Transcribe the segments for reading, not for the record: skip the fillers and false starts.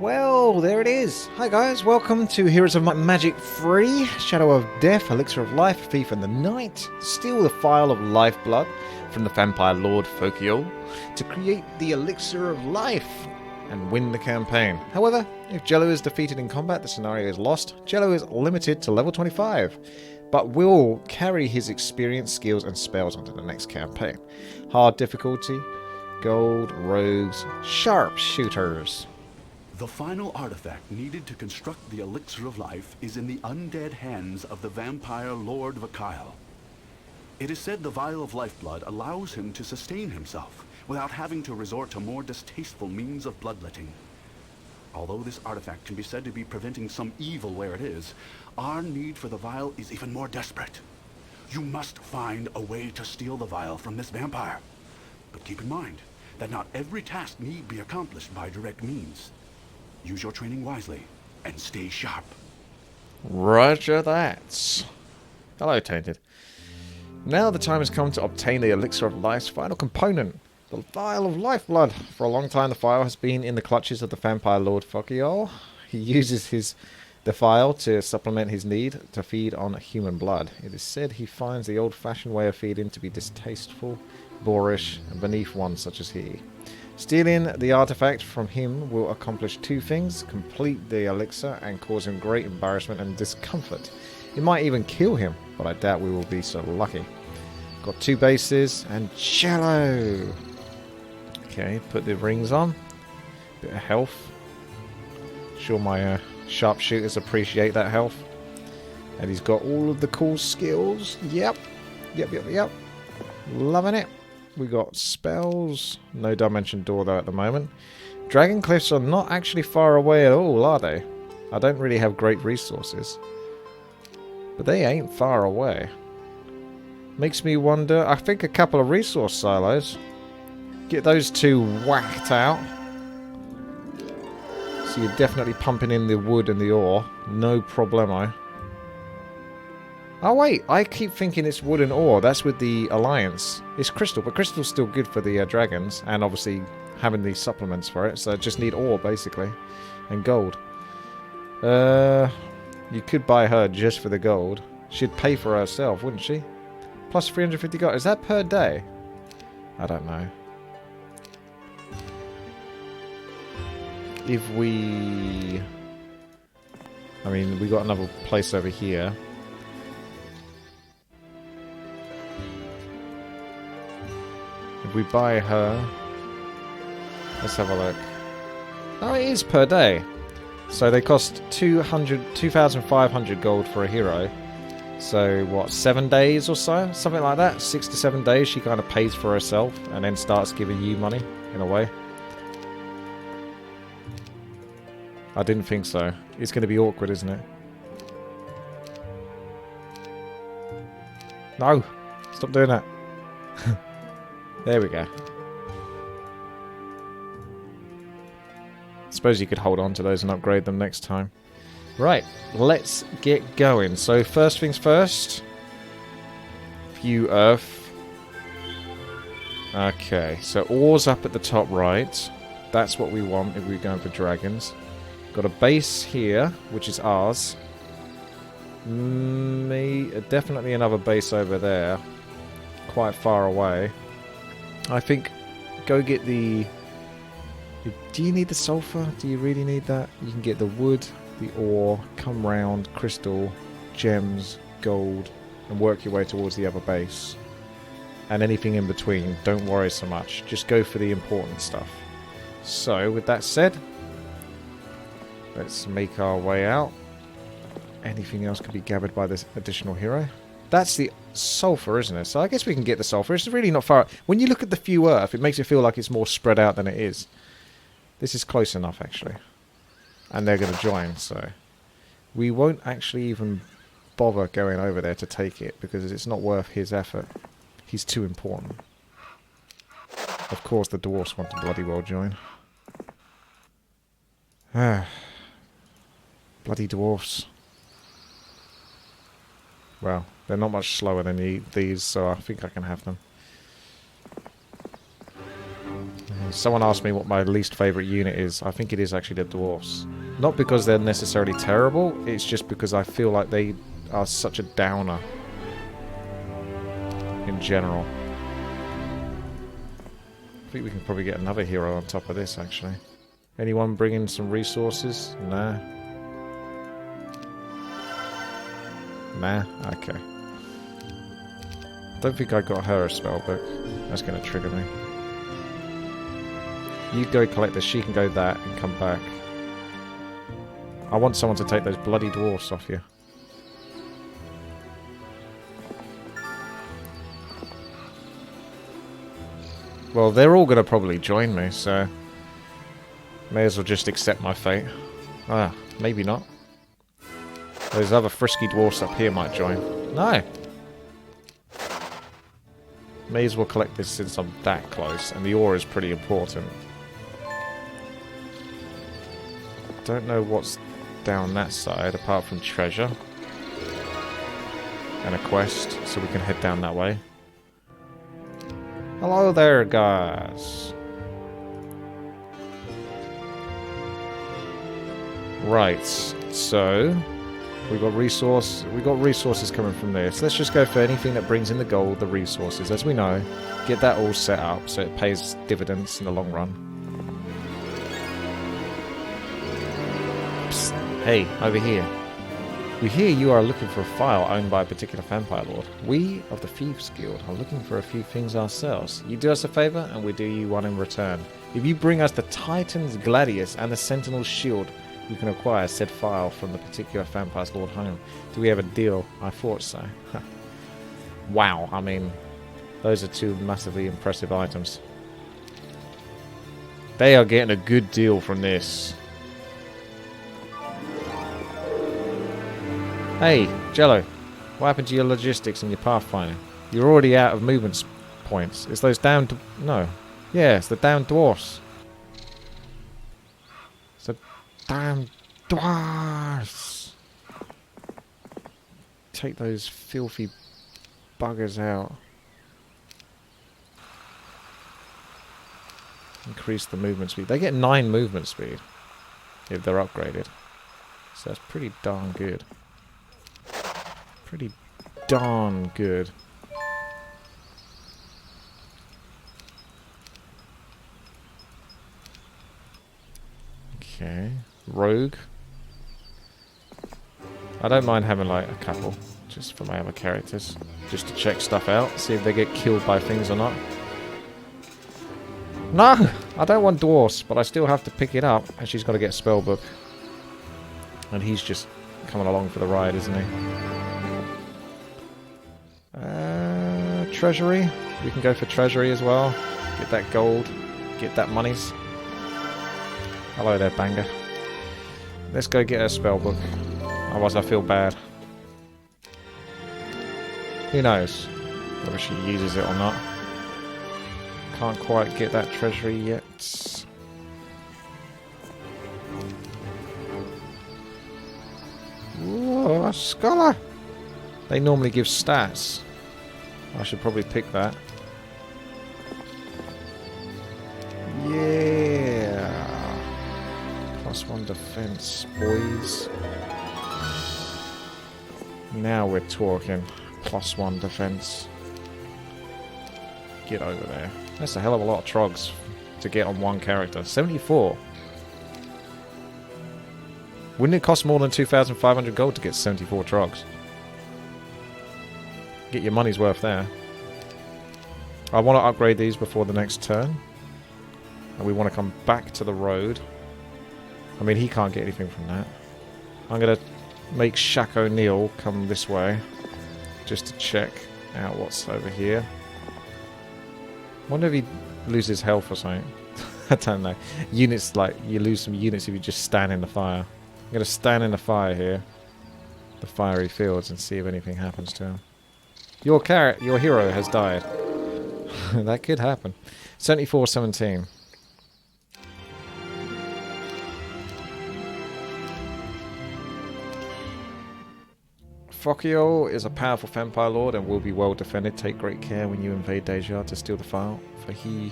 Well, there it is. Hi guys, welcome to Heroes of Magic 3, Shadow of Death, Elixir of Life, Thief in the Night. Steal the Phial of Lifeblood from the Vampire Lord Fokiol to create the Elixir of Life and win the campaign. However, if Jello is defeated in combat, the scenario is lost. Jello is limited to level 25, but will carry his experience, skills and spells onto the next campaign. Hard difficulty, gold, rogues, sharpshooters. The final artifact needed to construct the Elixir of Life is in the undead hands of the vampire Lord Fokiol. It is said the vial of lifeblood allows him to sustain himself without having to resort to more distasteful means of bloodletting. Although this artifact can be said to be preventing some evil where it is, our need for the vial is even more desperate. You must find a way to steal the vial from this vampire. But keep in mind that not every task need be accomplished by direct means. Use your training wisely, and stay sharp. Roger that. Hello, Tainted. Now the time has come to obtain the Elixir of Life's final component, the Vial of Lifeblood. For a long time, the vial has been in the clutches of the Vampire Lord Fokiol. He uses the vial to supplement his need to feed on human blood. It is said he finds the old-fashioned way of feeding to be distasteful, boorish, and beneath one such as he. Stealing the artifact from him will accomplish two things: complete the elixir and cause him great embarrassment and discomfort. It might even kill him, but I doubt we will be so lucky. Got two bases and Jello. Okay, put the rings on. Bit of health. Sure my sharpshooters appreciate that health. And he's got all of the cool skills. Yep. Loving it. We got spells. No dimension door though at the moment. Dragon cliffs are not actually far away at all, are they? I don't really have great resources, but they ain't far away. Makes me wonder. I think a couple of resource silos. Get those two whacked out. So you're definitely pumping in the wood and the ore. No problemo. Oh wait, I keep thinking it's wood and ore. That's with the Alliance. It's crystal, but crystal's still good for the dragons, and obviously having these supplements for it. So just need ore basically, and gold. You could buy her just for the gold. She'd pay for herself, wouldn't she? Plus 350 gold. Is that per day? I don't know. If we... I mean, we got another place over here. If we buy her... Let's have a look. Oh, it is per day. So they cost 2,500 gold for a hero. So, what, 7 days or so? Something like that. 6 to 7 days she kind of pays for herself and then starts giving you money, in a way. I didn't think so. It's going to be awkward, isn't it? No! Stop doing that. There we go. Suppose you could hold on to those and upgrade them next time. Right, let's get going. So first things first. View Earth. Okay, so ores up at the top right. That's what we want if we're going for dragons. Got a base here, which is ours. Definitely another base over there. Quite far away. I think go get the... Do you need the sulfur? Do you really need that? You can get the wood, the ore, come round, crystal, gems, gold, and work your way towards the other base. And anything in between, don't worry so much. Just go for the important stuff. So, with that said, let's make our way out. Anything else can be gathered by this additional hero. That's the sulfur, isn't it? So I guess we can get the sulfur. It's really not far. When you look at the view Earth, it makes it feel like it's more spread out than it is. This is close enough, actually. And they're going to join, so... We won't actually even bother going over there to take it, because it's not worth his effort. He's too important. Of course, the dwarfs want to bloody well join. Bloody dwarfs. Well, they're not much slower than these, so I think I can have them. Someone asked me what my least favourite unit is. I think it is actually the dwarfs. Not because they're necessarily terrible, it's just because I feel like they are such a downer. In general. I think we can probably get another hero on top of this, actually. Anyone bring in some resources? Nah. Nah? Okay. Don't think I got her a spellbook. That's going to trigger me. You go collect this, she can go that and come back. I want someone to take those bloody dwarfs off you. Well, they're all going to probably join me, so... May as well just accept my fate. Ah, maybe not. Those other frisky dwarfs up here might join. No! May as well collect this since I'm that close, and the ore is pretty important. Don't know what's down that side, apart from treasure. And a quest, so we can head down that way. Hello there, guys. Right, so we got resources coming from this. Let's just go for anything that brings in the gold, the resources, as we know. Get that all set up so it pays dividends in the long run. Psst, hey, over here. We hear you are looking for a file owned by a particular vampire lord. We of the Thieves Guild are looking for a few things ourselves. You do us a favour and we do you one in return. If you bring us the Titan's Gladius and the Sentinel's Shield, you can acquire said file from the particular vampire's lord home. Do we have a deal? I thought so. Wow, I mean, those are two massively impressive items. They are getting a good deal from this. Hey, Jello, what happened to your logistics and your pathfinding? You're already out of movement points. It's those damn... No. Yeah, it's the damn dwarfs. It's the damn dwarfs. Take those filthy buggers out. Increase the movement speed. They get 9 movement speed if they're upgraded. So that's pretty darn good. Pretty darn good. Okay. Rogue. I don't mind having like a couple, just for my other characters. Just to check stuff out, see if they get killed by things or not. No! I don't want dwarfs, but I still have to pick it up, and she's got to get a spellbook. And he's just coming along for the ride, isn't he? Treasury. We can go for treasury as well. Get that gold. Get that monies. Hello there, banger. Let's go get her spellbook. Otherwise I feel bad. Who knows whether she uses it or not. Can't quite get that treasury yet. Ooh, a scholar! They normally give stats. I should probably pick that. Yeah. +1 defense, boys. Now we're talking. +1 defense. Get over there. That's a hell of a lot of trogs to get on one character. 74. Wouldn't it cost more than 2,500 gold to get 74 trogs? Get your money's worth there. I want to upgrade these before the next turn. And we want to come back to the road. I mean, he can't get anything from that. I'm going to make Shaq O'Neill come this way. Just to check out what's over here. Wonder if he loses health or something. I don't know. Units, like, you lose some units if you just stand in the fire. I'm going to stand in the fire here. The fiery fields and see if anything happens to him. Your hero has died. That could happen. 74-17. Fokio is a powerful vampire lord and will be well defended. Take great care when you invade Deja to steal the file, for he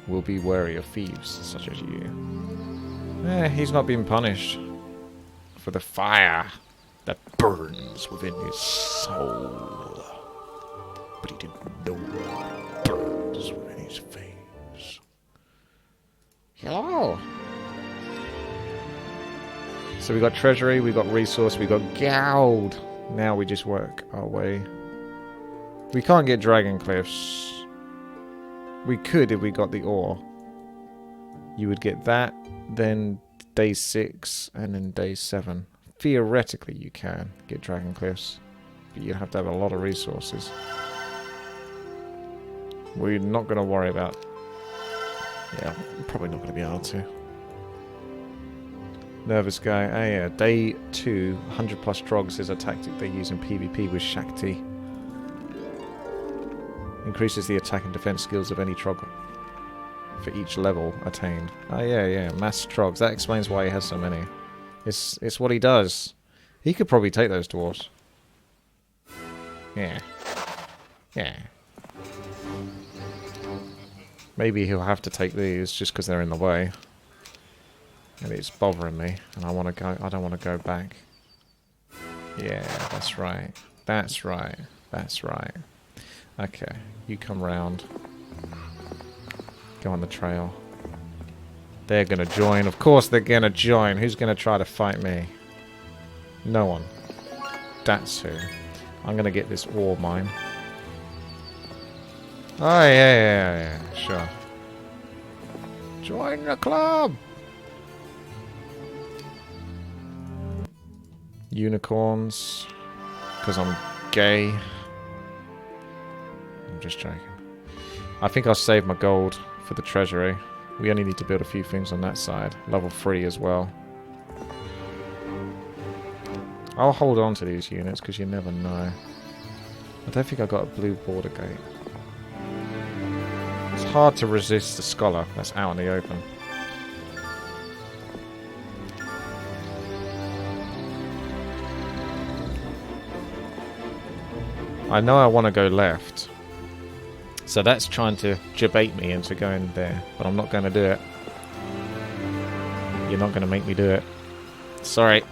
will be wary of thieves such as you. He's not being punished for the fire that burns within his soul. But he didn't know it burns within his veins. Hello! So we got treasury, we got resource, we got gold. Now we just work our way. We can't get dragon cliffs. We could if we got the ore. You would get that, then day 6, and then day 7. Theoretically you can get dragon cliffs, but you'd have to have a lot of resources. We're not going to worry about... Yeah, I'm probably not going to be able to. Nervous guy. Oh yeah, day 2, 100 plus drogs is a tactic they use in PvP with Shakti. Increases the attack and defense skills of any trog for each level attained. Oh yeah, mass trogs. That explains why he has so many. It's what he does. He could probably take those dwarves. Yeah. Maybe he'll have to take these just because they're in the way. And it's bothering me, and I want to go. I don't want to go back. Yeah, that's right. That's right. That's right. Okay, you come round. Go on the trail. They're gonna join. Of course they're gonna join. Who's gonna try to fight me? No one. That's who. I'm gonna get this ore mine. Oh yeah, sure. Join the club. Unicorns, because I'm gay. I'm just joking. I think I'll save my gold for the treasury. We only need to build a few things on that side. Level 3 as well. I'll hold on to these units because you never know. I don't think I got a blue border gate. It's hard to resist the scholar that's out in the open. I know I want to go left. So that's trying to debate me into going there. But I'm not going to do it. You're not going to make me do it. Sorry.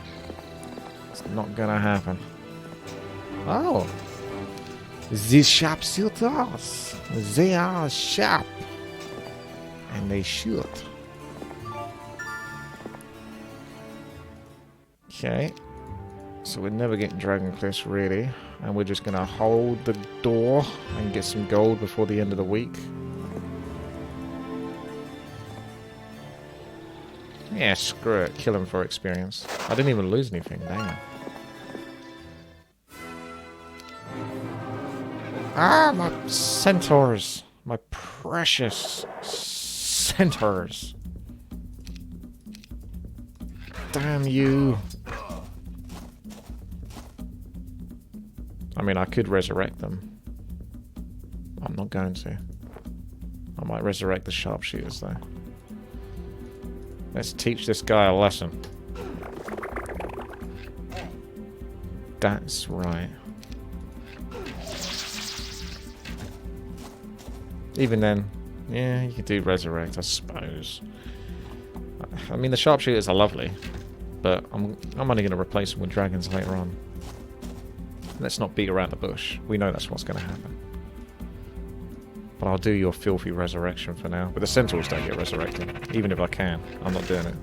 It's not going to happen. Oh. These sharpshooters. They are sharp. And they shoot. Okay. So we're never getting dragon cliffs really. And we're just going to hold the door and get some gold before the end of the week. Yeah, screw it. Kill him for experience. I didn't even lose anything. Damn. Ah, my centaurs. My precious centaurs. Damn you. I mean, I could resurrect them. I'm not going to. I might resurrect the sharpshooters, though. Let's teach this guy a lesson. That's right. Even then, yeah, you could do resurrect, I suppose. I mean, the sharpshooters are lovely, but I'm only going to replace them with dragons later on. Let's not beat around the bush. We know that's what's going to happen. But I'll do your filthy resurrection for now. But the centaurs don't get resurrected. Even if I can. I'm not doing it.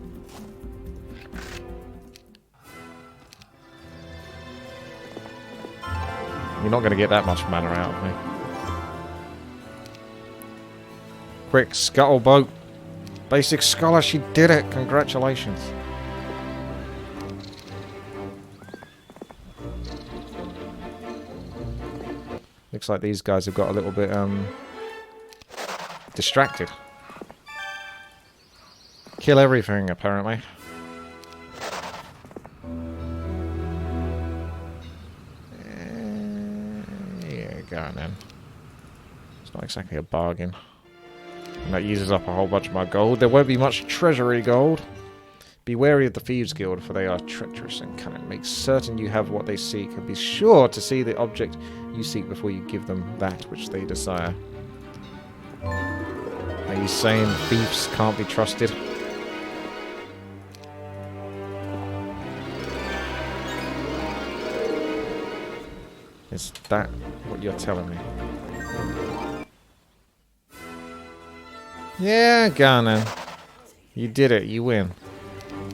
You're not going to get that much mana out of me. Quick, scuttle boat. Basic scholar, she did it. Congratulations. Looks like these guys have got a little bit distracted. Kill everything, apparently. Yeah, go on then. It's not exactly a bargain. And that uses up a whole bunch of my gold. There won't be much treasury gold. Be wary of the Thieves Guild, for they are treacherous and cunning. Make certain you have what they seek, and be sure to see the object you seek before you give them that which they desire. May He's saying thieves can't be trusted. Is that what you're telling me? Yeah, Ghana. You did it. You win.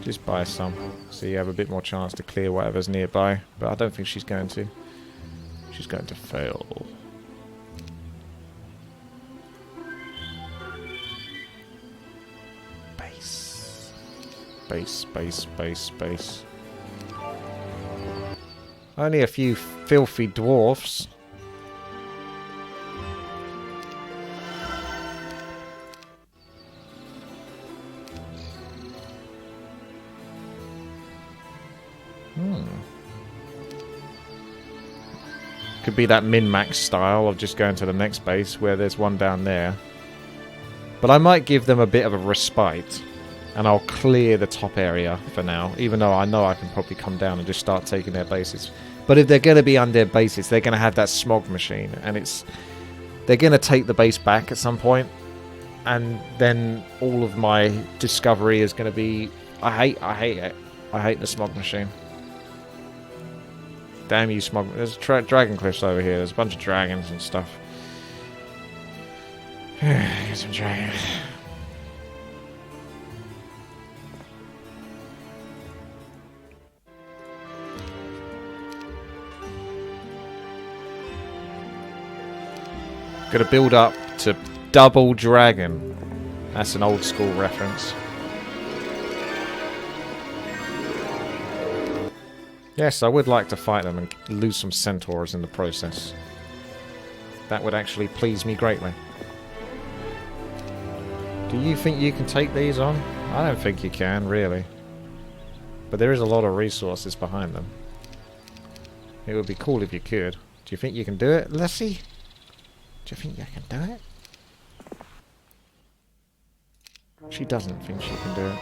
Just buy some. So you have a bit more chance to clear whatever's nearby. But I don't think she's going to. She's going to fail. Base. Base, base, base, base. Only a few filthy dwarfs. Could be that min-max style of just going to the next base where there's one down there. But I might give them a bit of a respite. And I'll clear the top area for now. Even though I know I can probably come down and just start taking their bases. But if they're going to be undead bases, they're going to have that smog machine. And they're going to take the base back at some point. And then all of my discovery is going to be... I hate it. I hate the smog machine. Damn you, smog. There's dragon cliffs over here. There's a bunch of dragons and stuff. Get some dragons. Gotta build up to double dragon. That's an old school reference. Yes, I would like to fight them and lose some centaurs in the process. That would actually please me greatly. Do you think you can take these on? I don't think you can, really. But there is a lot of resources behind them. It would be cool if you could. Do you think you can do it, Lessie? Do you think you can do it? She doesn't think she can do it.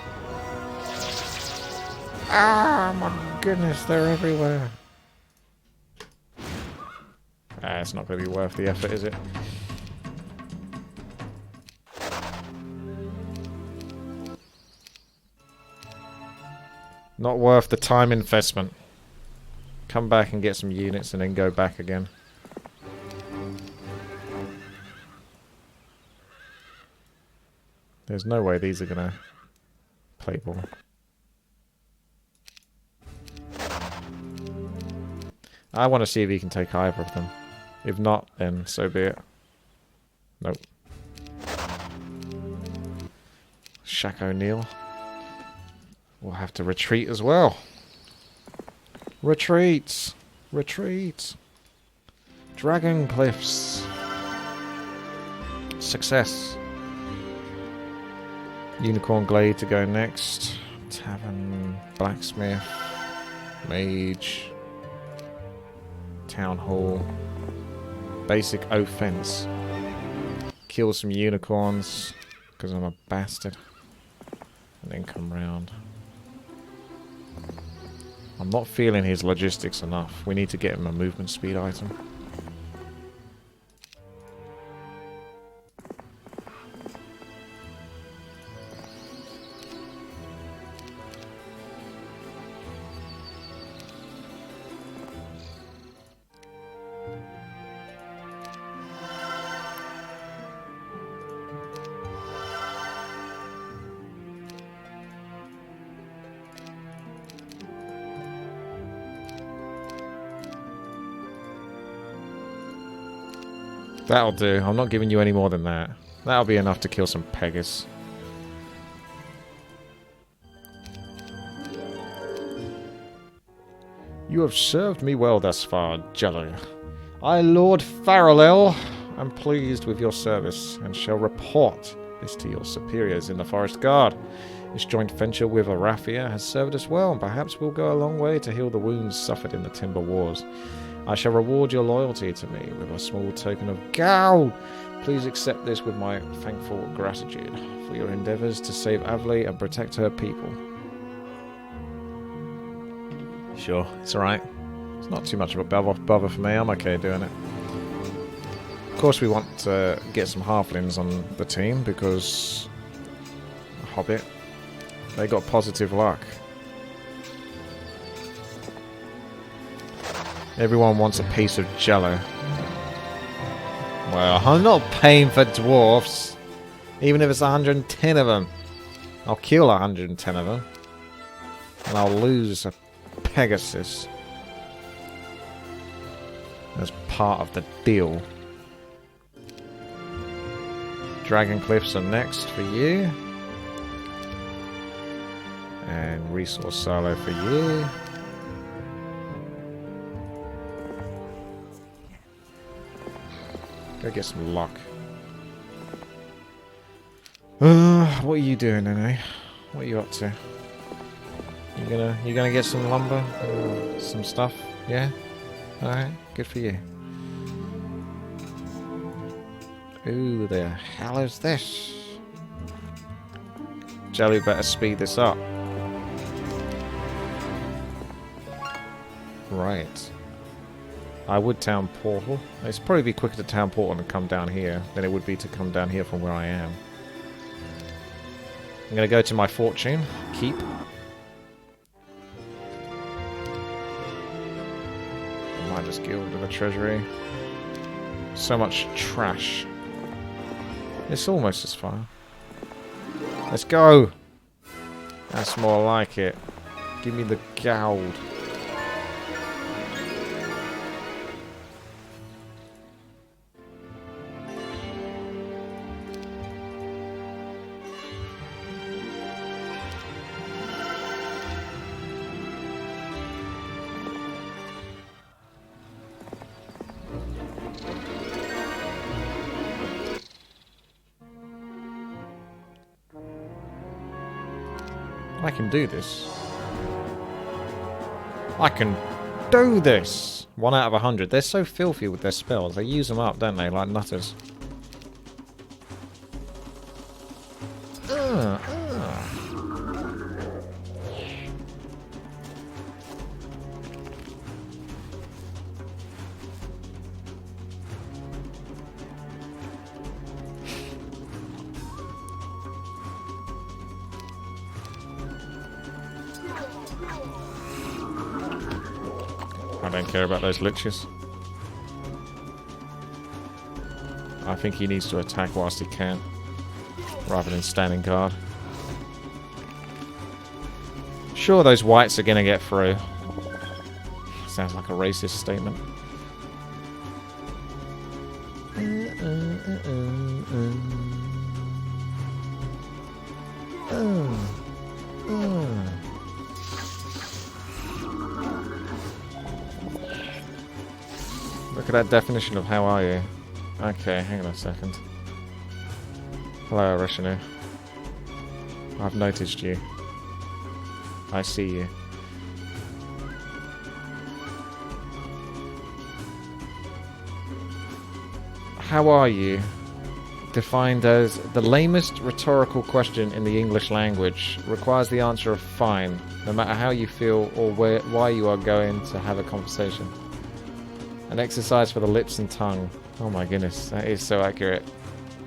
Ah, my goodness, they're everywhere. Ah, it's not going to be worth the effort, is it? Not worth the time investment. Come back and get some units and then go back again. There's no way these are going to play ball. I want to see if he can take either of them. If not, then so be it. Nope. Shaq O'Neal will have to retreat as well. Retreats! Retreat! Dragon Cliffs! Success! Unicorn Glade to go next. Tavern, Blacksmith, Mage, Town Hall, Basic Offense. Kill some unicorns, because I'm a bastard. And then come round. I'm not feeling his logistics enough. We need to get him a movement speed item. That'll do. I'm not giving you any more than that. That'll be enough to kill some Pegas. You have served me well thus far, Jello. I, Lord Farrell, am pleased with your service, and shall report this to your superiors in the Forest Guard. This joint venture with Arathia has served us well, and perhaps will go a long way to heal the wounds suffered in the Timber Wars. I shall reward your loyalty to me with a small token of gold. Please accept this with my thankful gratitude for your endeavours to save Avley and protect her people. Sure, it's alright. It's not too much of a bother for me. I'm okay doing it. Of course we want to get some halflings on the team because Hobbit, they got positive luck. Everyone wants a piece of jello. Well, I'm not paying for dwarfs. Even if it's 110 of them. I'll kill 110 of them. And I'll lose a Pegasus. As part of the deal. Dragon Cliffs are next for you. And Resource Silo for you. Go get some luck. What are you doing, anyway? What are you up to? You gonna get some lumber, some stuff? Yeah. All right. Good for you. Who the hell is this? Jelly better speed this up. Right. I would town portal. It's probably be quicker to town portal and come down here than it would be to come down here from where I am. I'm going to go to my fortune. Keep. Miners Guild in the treasury. So much trash. It's almost as far. Let's go! That's more like it. Give me the gold. I can do this. I can do this! 1 out of 100. They're so filthy with their spells. They use them up, don't they? Like nutters. I don't care about those liches. I think he needs to attack whilst he can, rather than standing guard. Sure, those whites are gonna get through. Sounds like a racist statement. Look at that definition of how are you. Okay, hang on a second. Hello, Rishanu. I've noticed you. I see you. How are you? Defined as the lamest rhetorical question in the English language, requires the answer of fine, no matter how you feel or why you are going to have a conversation. An exercise for the lips and tongue. Oh my goodness, that is so accurate.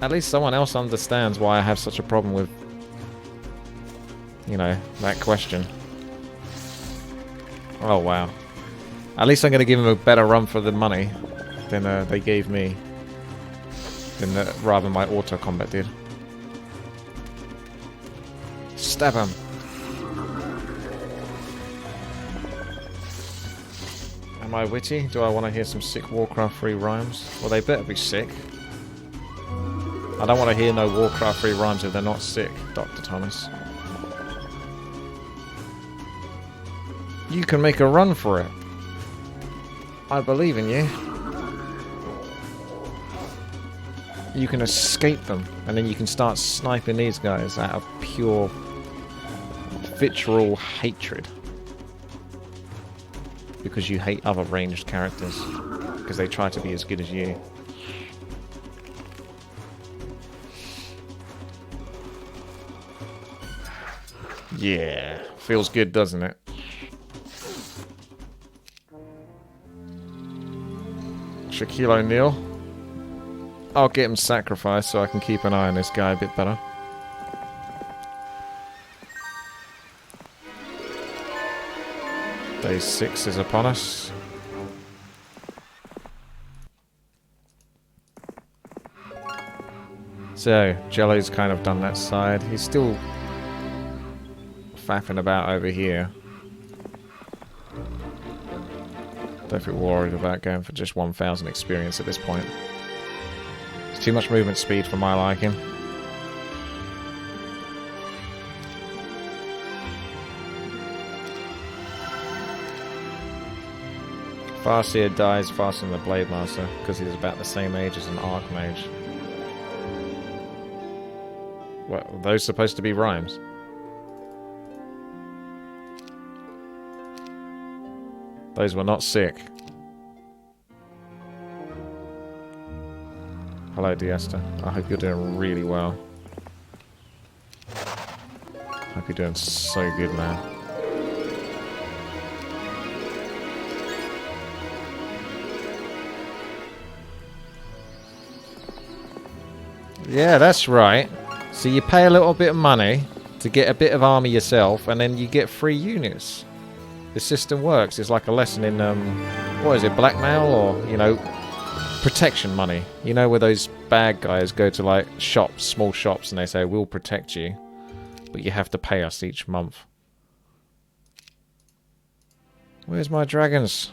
At least someone else understands why I have such a problem with, you know, that question. Oh wow. At least I'm going to give him a better run for the money than they gave me. Than rather my auto combat did. Stab him. Am I witty? Do I want to hear some sick Warcraft 3 rhymes? Well, they better be sick. I don't want to hear no Warcraft 3 rhymes if they're not sick, Dr. Thomas. You can make a run for it. I believe in you. You can escape them, and then you can start sniping these guys out of pure vitriol hatred. Because you hate other ranged characters. Because they try to be as good as you. Yeah. Feels good, doesn't it? Shaquille O'Neal. I'll get him sacrificed so I can keep an eye on this guy a bit better. Day 6 is upon us. So, Jello's kind of done that side. He's still faffing about over here. Don't feel worried about going for just 1,000 experience at this point. It's too much movement speed for my liking. Farseer dies faster than the Blade Master because he's about the same age as an Archmage. What, are those supposed to be rhymes? Those were not sick. Hello, Diesta. I hope you're doing really well. Hope you're doing so good, man. Yeah, that's right. So you pay a little bit of money to get a bit of army yourself, and then you get free units. The system works. It's like a lesson in, what is it, blackmail, or, you know, protection money. You know, where those bad guys go to, like, shops, small shops, and they say, we'll protect you, but you have to pay us each month. Where's my dragons?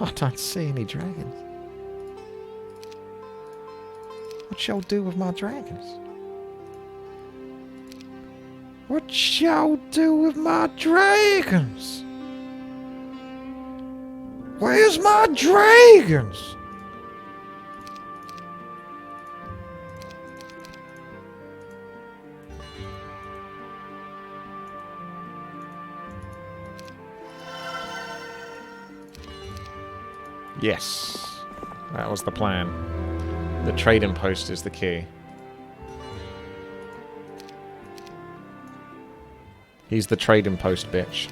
I don't see any dragons. What y'all do with my dragons? What y'all do with my dragons? Where's my dragons? Yes, that was the plan. The trading post is the key. He's the trading post, bitch.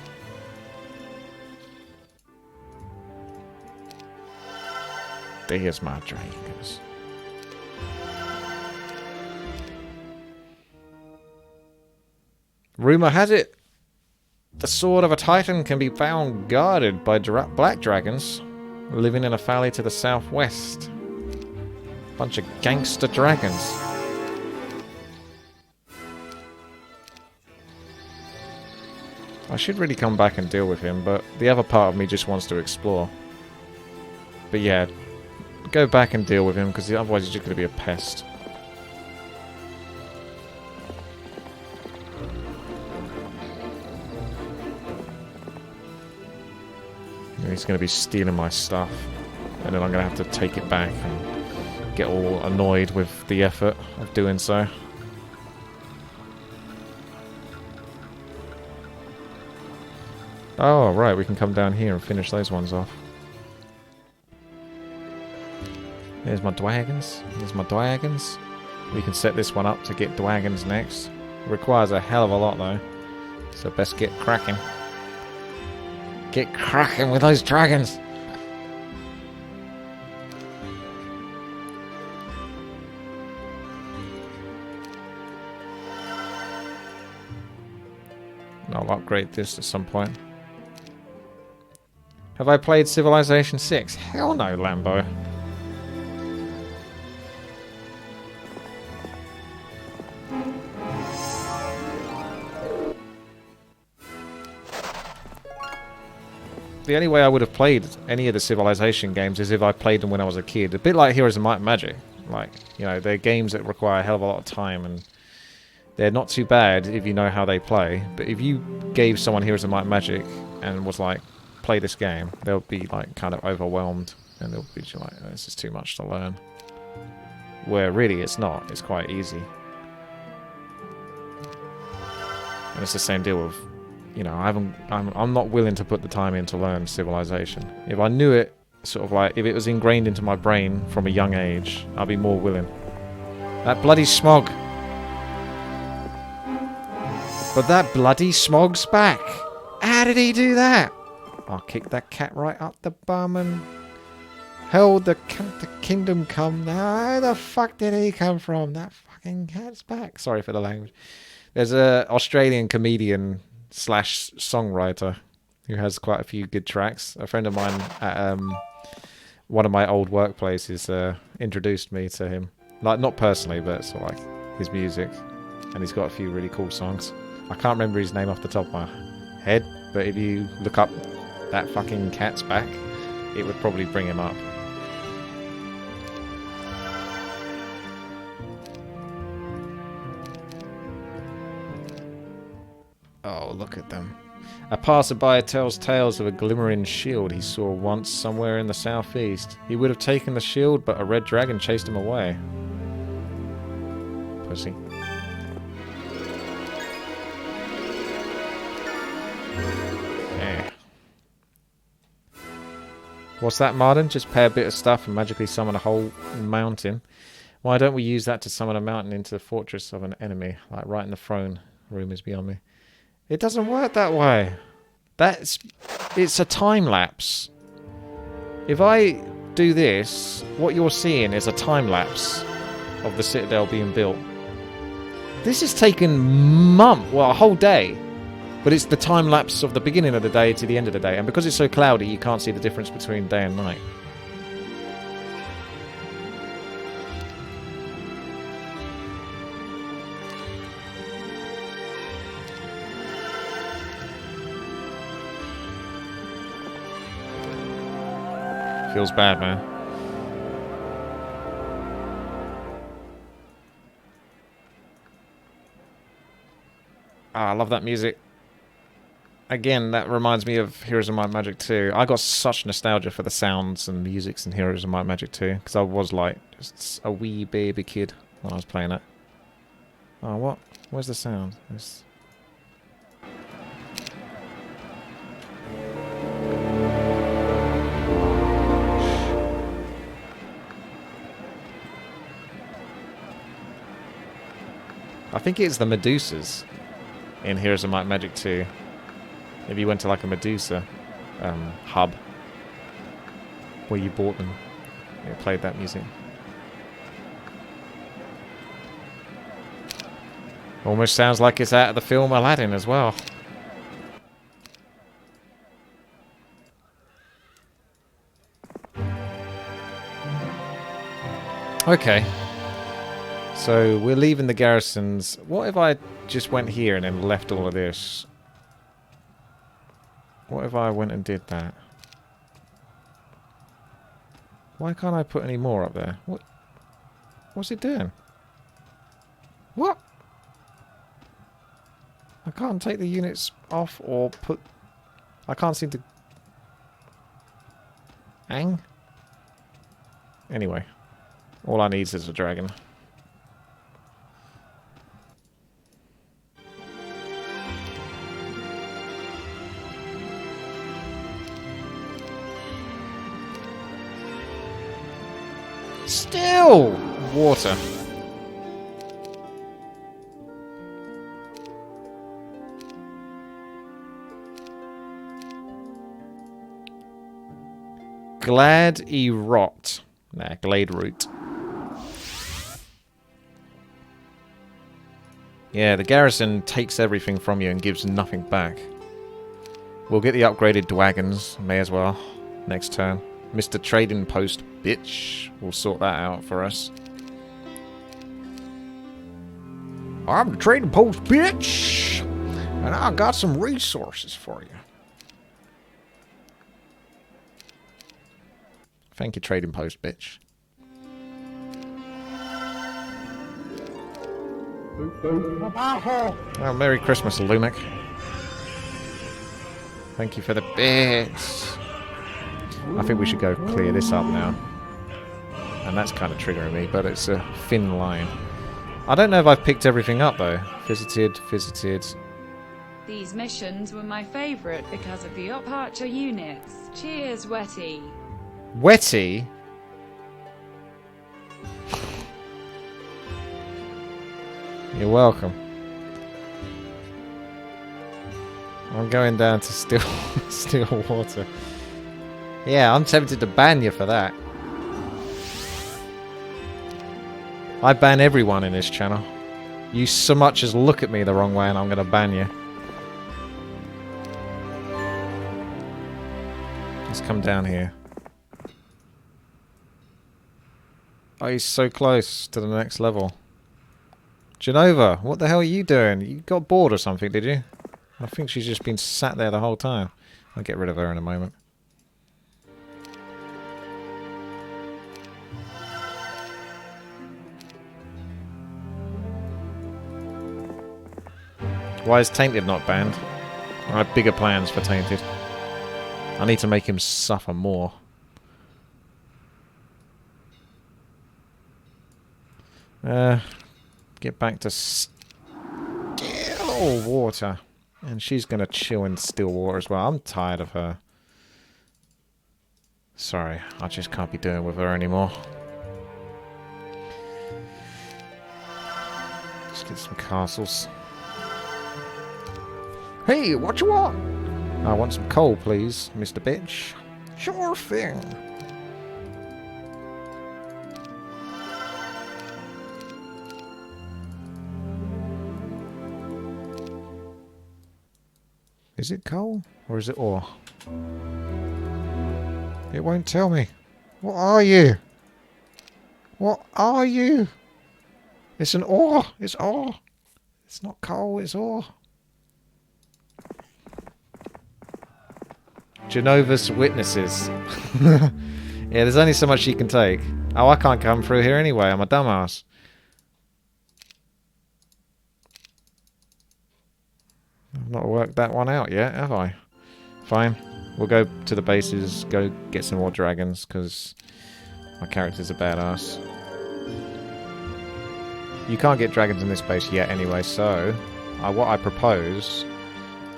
There's my dragons. Rumor has it, the sword of a titan can be found guarded by black dragons living in a valley to the southwest. Bunch of gangster dragons. I should really come back and deal with him, but the other part of me just wants to explore. But yeah, go back and deal with him, because otherwise he's just going to be a pest. And he's going to be stealing my stuff, and then I'm going to have to take it back and get all annoyed with the effort of doing so. Oh, right, we can come down here and finish those ones off. There's my dragons. There's my dragons. We can set this one up to get dragons next. It requires a hell of a lot, though. So best get cracking. Get cracking with those dragons! I'll upgrade this at some point. Have I played Civilization 6? Hell no, Lambo. The only way I would have played any of the Civilization games is if I played them when I was a kid. A bit like Heroes of Might and Magic. Like, you know, they're games that require a hell of a lot of time, and they're not too bad if you know how they play. But if you gave someone Heroes of Might and Magic and was like, play this game, they'll be like kind of overwhelmed, and they'll be like, oh, this is too much to learn. Where really it's not. It's quite easy. And it's the same deal with, you know, I'm not willing to put the time in to learn Civilization. If I knew it, sort of like, if it was ingrained into my brain from a young age, I'd be more willing. That bloody smog. But that bloody smog's back. How did he do that? I'll kick that cat right up the bum and Hell, the kingdom come. Where the fuck did he come from? That fucking cat's back. Sorry for the language. There's a Australian comedian slash songwriter who has quite a few good tracks. A friend of mine at one of my old workplaces introduced me to him. Like, not personally, but sort of like his music. And he's got a few really cool songs. I can't remember his name off the top of my head, but if you look up That Fucking Cat's Back, it would probably bring him up. Oh, look at them. A passerby tells tales of a glimmering shield he saw once somewhere in the southeast. He would have taken the shield, but a red dragon chased him away. Pussy. Yeah. What's that, Martin? Just pay a bit of stuff and magically summon a whole mountain. Why don't we use that to summon a mountain into the fortress of an enemy? Like right in the throne room is beyond me. It doesn't work that way. It's a time lapse. If I do this, what you're seeing is a time lapse of the citadel being built. This has taken a whole day. But it's the time lapse of the beginning of the day to the end of the day. And because it's so cloudy, you can't see the difference between day and night. Feels bad, man. Ah, I love that music. Again, that reminds me of Heroes of Might and Magic 2. I got such nostalgia for the sounds and musics in Heroes of Might and Magic 2. Because I was like, just a wee baby kid when I was playing it. Oh, what? Where's the sound? I think it's the Medusas in Heroes of Might and Magic 2. If you went to like a Medusa hub where you bought them, it played that music. Almost sounds like it's out of the film Aladdin as well. Okay. So we're leaving the garrisons. What if I just went here and then left all of this? What if I went and did that? Why can't I put any more up there? What's it doing? What? I can't take the units off or put... I can't seem to... Hang? Anyway. All I need is a dragon. Still water. Glad e rot. Nah, glade root. Yeah, the garrison takes everything from you and gives nothing back. We'll get the upgraded dwagons, may as well, next turn. Mr. Trading Post bitch will sort that out for us. I'm the Trading Post bitch, and I got some resources for you. Thank you, Trading Post bitch. Oh, Merry Christmas, Lumic. Thank you for the bits. I think we should go clear this up now. And that's kind of triggering me, but it's a thin line. I don't know if I've picked everything up, though. Visited. These missions were my favourite because of the up-archer units. Cheers, Wetty. Wetty? You're welcome. I'm going down to still water. Yeah, I'm tempted to ban you for that. I ban everyone in this channel. You so much as look at me the wrong way and I'm going to ban you. Let's come down here. Oh, he's so close to the next level. Genova, what the hell are you doing? You got bored or something, did you? I think she's just been sat there the whole time. I'll get rid of her in a moment. Why is Tainted not banned? I have bigger plans for Tainted. I need to make him suffer more. Get back to still water. And she's going to chill in still water as well. I'm tired of her. Sorry, I just can't be doing with her anymore. Let's get some castles. Hey, what you want? I want some coal, please, Mr. Bitch. Sure thing. Is it coal or is it ore? It won't tell me. What are you? What are you? It's an ore. It's ore. It's not coal, it's ore. Genova's witnesses. Yeah, there's only so much she can take. Oh, I can't come through here anyway. I'm a dumbass. I've not worked that one out yet, have I? Fine. We'll go to the bases, go get some more dragons, because my character's a badass. You can't get dragons in this base yet anyway, so what I propose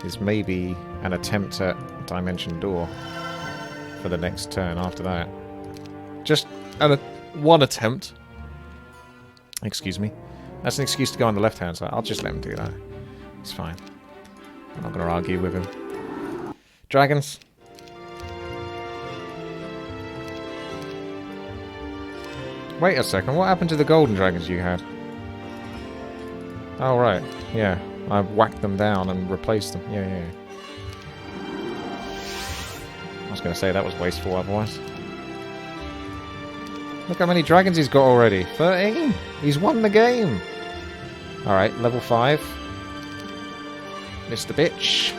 is maybe an attempt at Dimension Door for the next turn after that. Just one attempt. Excuse me. That's an excuse to go on the left-hand side. I'll just let him do that. It's fine. I'm not going to argue with him. Dragons. Wait a second, what happened to the golden dragons you had? Oh, right. Yeah, I whacked them down and replaced them. Yeah. I was going to say that was wasteful otherwise. Look how many dragons he's got already. 13! He's won the game! Alright, level 5. Mr. Bitch.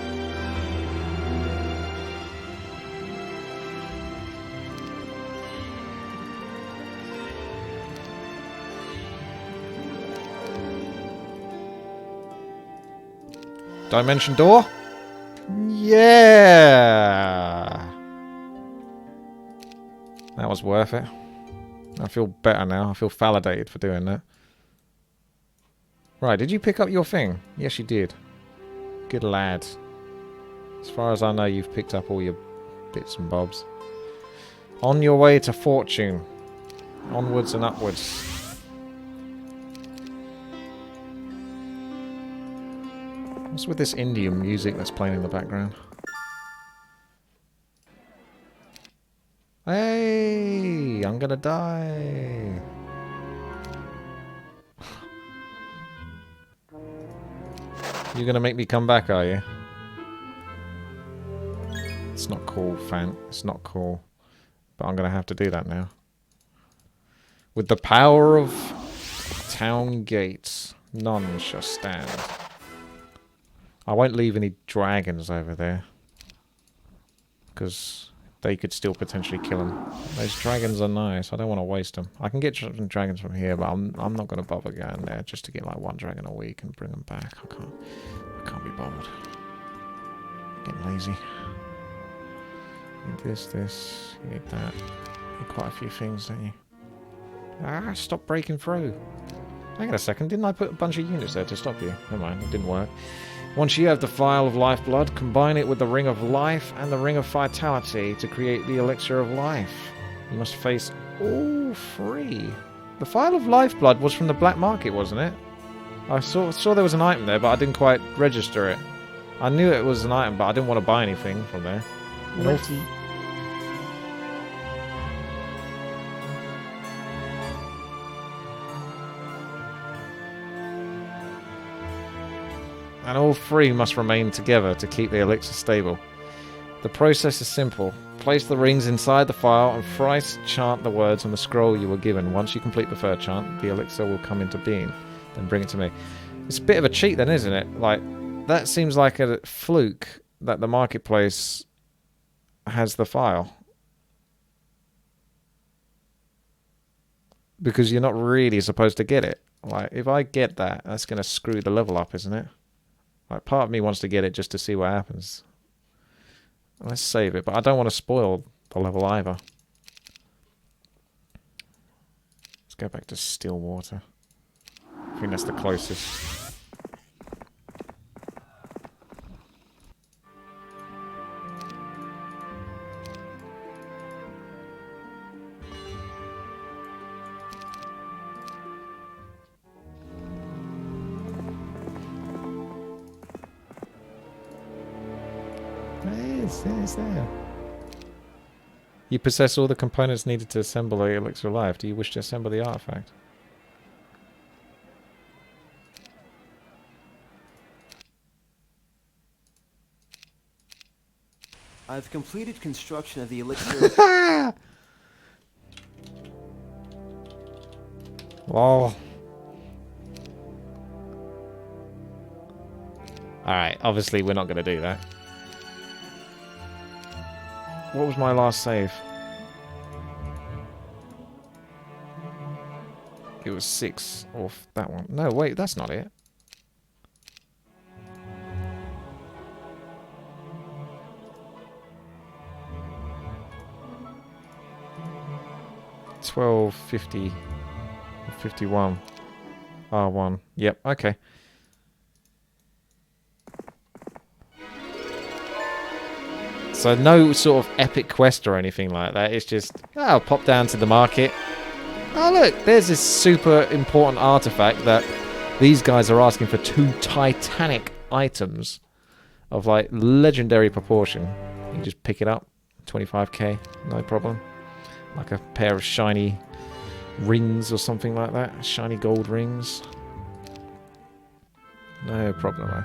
Dimension Door? Yeah! That was worth it. I feel better now. I feel validated for doing that. Right, did you pick up your thing? Yes, you did. Good lad. As far as I know, you've picked up all your bits and bobs. On your way to fortune. Onwards and upwards. What's with this Indian music that's playing in the background? Hey, I'm gonna die. You're gonna make me come back, are you? It's not cool, Fant. It's not cool. But I'm gonna have to do that now. With the power of town gates, none shall stand. I won't leave any dragons over there. Because they could still potentially kill them. Those dragons are nice. I don't want to waste them. I can get dragons from here, but I'm not going to bother going there just to get like one dragon a week and bring them back. I can't be bothered. Getting lazy. You need this, you need that. You need quite a few things, don't you? Ah, stop breaking through. Hang on a second, didn't I put a bunch of units there to stop you? Never mind, it didn't work. Once you have the Vial of Lifeblood, combine it with the Ring of Life and the Ring of Vitality to create the Elixir of Life. You must face all 3. The Vial of Lifeblood was from the black market, wasn't it? I saw there was an item there, but I didn't quite register it. I knew it was an item, but I didn't want to buy anything from there. Naughty. and all three must remain together to keep the elixir stable. The process is simple. Place the rings inside the file and thrice chant the words on the scroll you were given. Once you complete the third chant, the elixir will come into being. Then bring it to me. It's a bit of a cheat then, isn't it? Like, that seems like a fluke that the marketplace has the file. Because you're not really supposed to get it. Like, if I get that, that's going to screw the level up, isn't it? Like, part of me wants to get it just to see what happens. Let's save it, but I don't want to spoil the level either. Let's go back to still water. I think that's the closest. It's there. You possess all the components needed to assemble the Elixir of Life. Do you wish to assemble the artifact? I've completed construction of the Elixir. Lol. Alright, obviously we're not going to do that. What was my last save? It was 6 off that one. No, wait, that's not it. $12.50 51 R1. Yep, okay. So no sort of epic quest or anything like that. It's just, oh, pop down to the market. Oh, look, there's this super important artifact that these guys are asking for 2 titanic items of, like, legendary proportion. You just pick it up. 25k, no problem. Like a pair of shiny rings or something like that. Shiny gold rings. No problem, eh?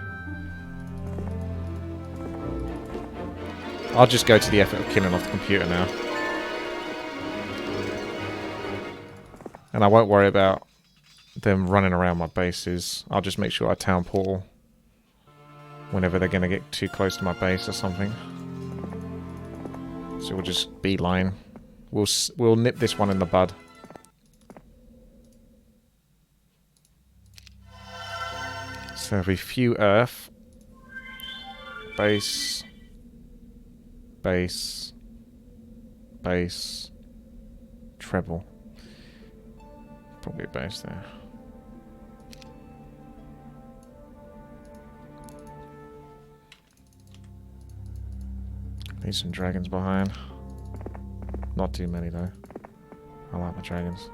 I'll just go to the effort of killing off the computer now. And I won't worry about them running around my bases. I'll just make sure I town portal whenever they're going to get too close to my base or something. So we'll just beeline. We'll nip this one in the bud. So every few earth. Base. Bass, bass, treble. Probably a bass there. Need some dragons behind. Not too many though. I like my dragons.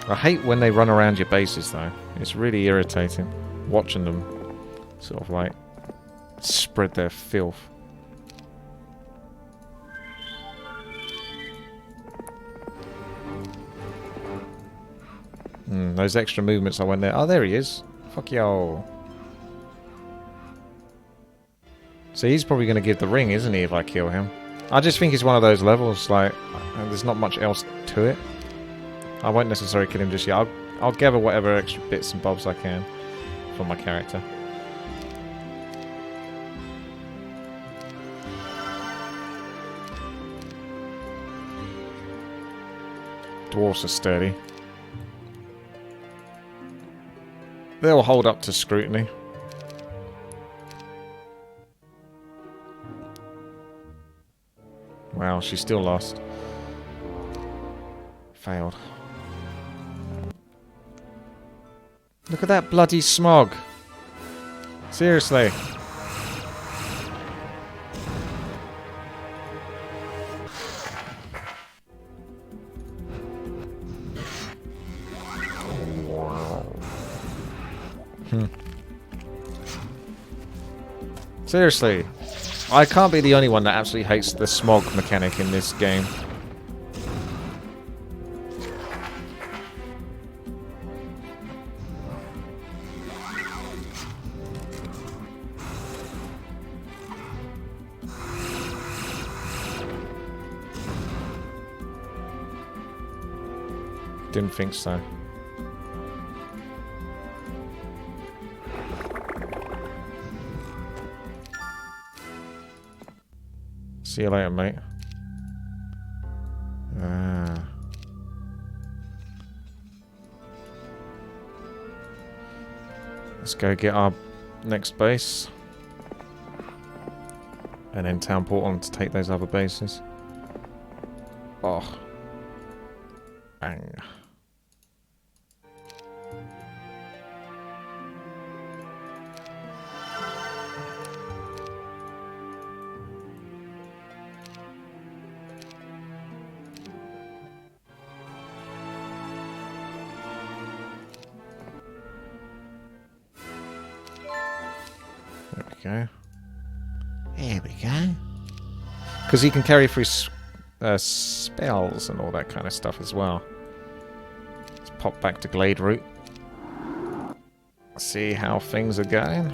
I hate when they run around your bases though. It's really irritating watching them sort of like spread their filth. Those extra movements I went there. Oh, there he is. Fuck yo. So he's probably going to give the ring, isn't he, if I kill him? I just think it's one of those levels, like, there's not much else to it. I won't necessarily kill him just yet. I'll gather whatever extra bits and bobs I can for my character. Dwarves are sturdy. They'll hold up to scrutiny. Wow, she still lost. Failed. Look at that bloody smog. Seriously. Seriously. I can't be the only one that absolutely hates the smog mechanic in this game. Didn't think so. See you later, mate. Let's go get our next base. And then town portal to take those other bases. Oh. Bang. There we go. Because he can carry through spells and all that kind of stuff as well. Let's pop back to Glade Route. See how things are going.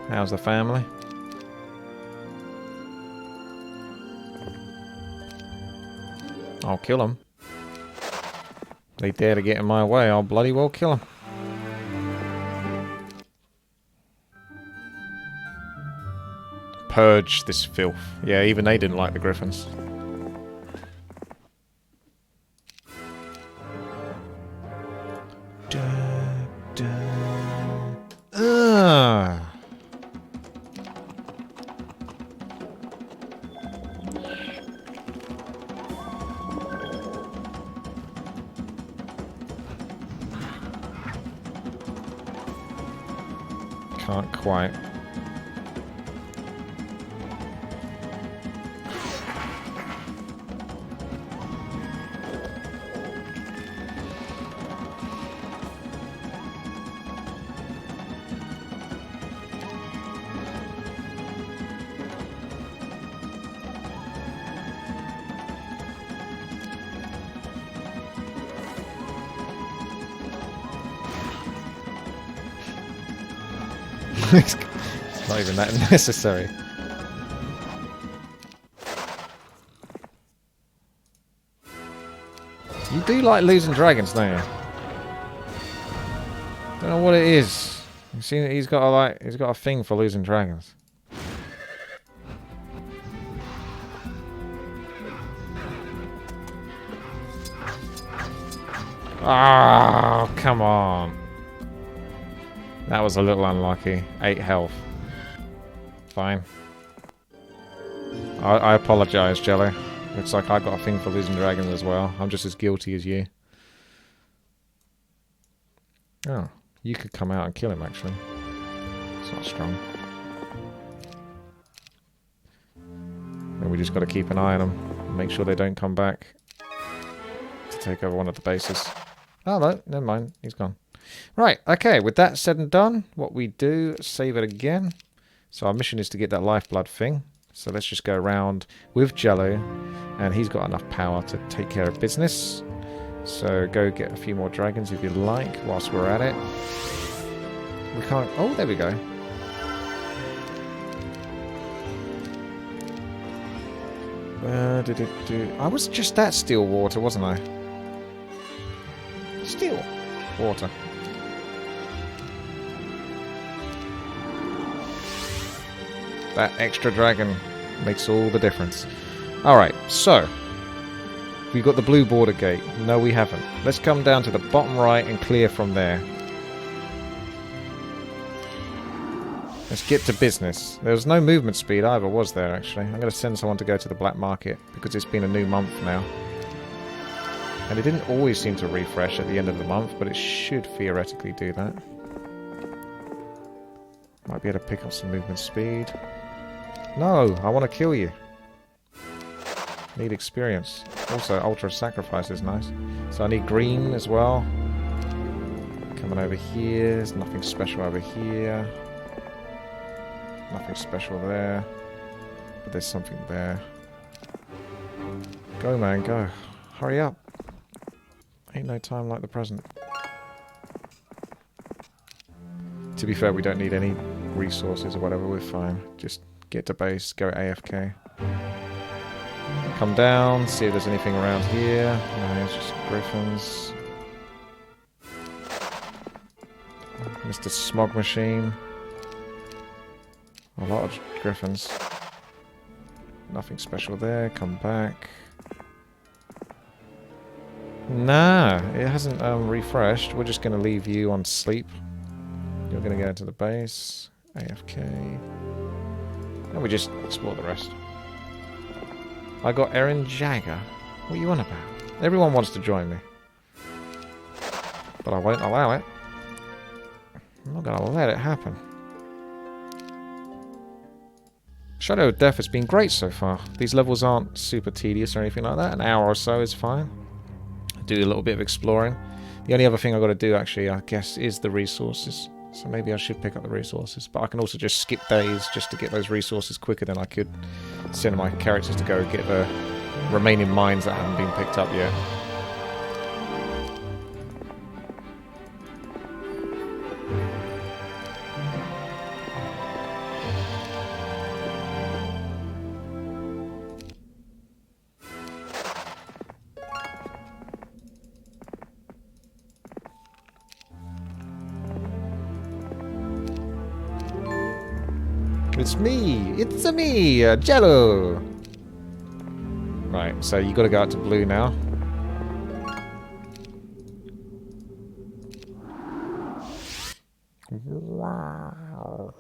How's the family? I'll kill them. They dare to get in my way, I'll bloody well kill them. Purge this filth. Yeah, even they didn't like the Griffins. Can't quite. It's not even that necessary. You do like losing dragons, don't you? Don't know what it is. You see, he's got a thing for losing dragons. Oh, come on. That was a little unlucky. 8 health. Fine. I apologise, Jello. Looks like I got a thing for losing dragons as well. I'm just as guilty as you. Oh, you could come out and kill him, actually. It's not strong. And we just got to keep an eye on them. And make sure they don't come back to take over one of the bases. Oh, no, never mind. He's gone. Right, okay, with that said and done, what we do, save it again. So our mission is to get that lifeblood thing. So let's just go around with Jello, and he's got enough power to take care of business. So go get a few more dragons if you like, whilst we're at it. We can't... Oh, there we go. I was just at still water, wasn't I? Still water. That extra dragon makes all the difference. Alright, so we've got the blue border gate. No, we haven't. Let's come down to the bottom right and clear from there. Let's get to business. There was no movement speed either, was there, actually? I'm going to send someone to go to the black market because it's been a new month now. And it didn't always seem to refresh at the end of the month, but it should theoretically do that. Might be able to pick up some movement speed. No, I want to kill you. Need experience. Also, Ultra Sacrifice is nice. So I need green as well. Coming over here. There's nothing special over here. Nothing special there. but there's something there. Go, man, go. Hurry up. Ain't no time like the present. To be fair, we don't need any resources or whatever, we're fine. Just get to base, go AFK. Come down, see if there's anything around here. No, it's just griffins. Mr. Smog Machine. A lot of griffins. Nothing special there, come back. Nah, it hasn't refreshed. We're just going to leave you on sleep. You're going to go into the base. AFK. And we just explore the rest. I got Erin Jagger. What are you on about? Everyone wants to join me. But I won't allow it. I'm not going to let it happen. Shadow of Death has been great so far. These levels aren't super tedious or anything like that. An hour or so is fine. Do a little bit of exploring. The only other thing I've got to do, actually, I guess, is the resources. So maybe I should pick up the resources. But I can also just skip days just to get those resources quicker than I could send my characters to go get the remaining mines that haven't been picked up yet. It's me, Jello! Right, so you gotta go out to blue now. Wow.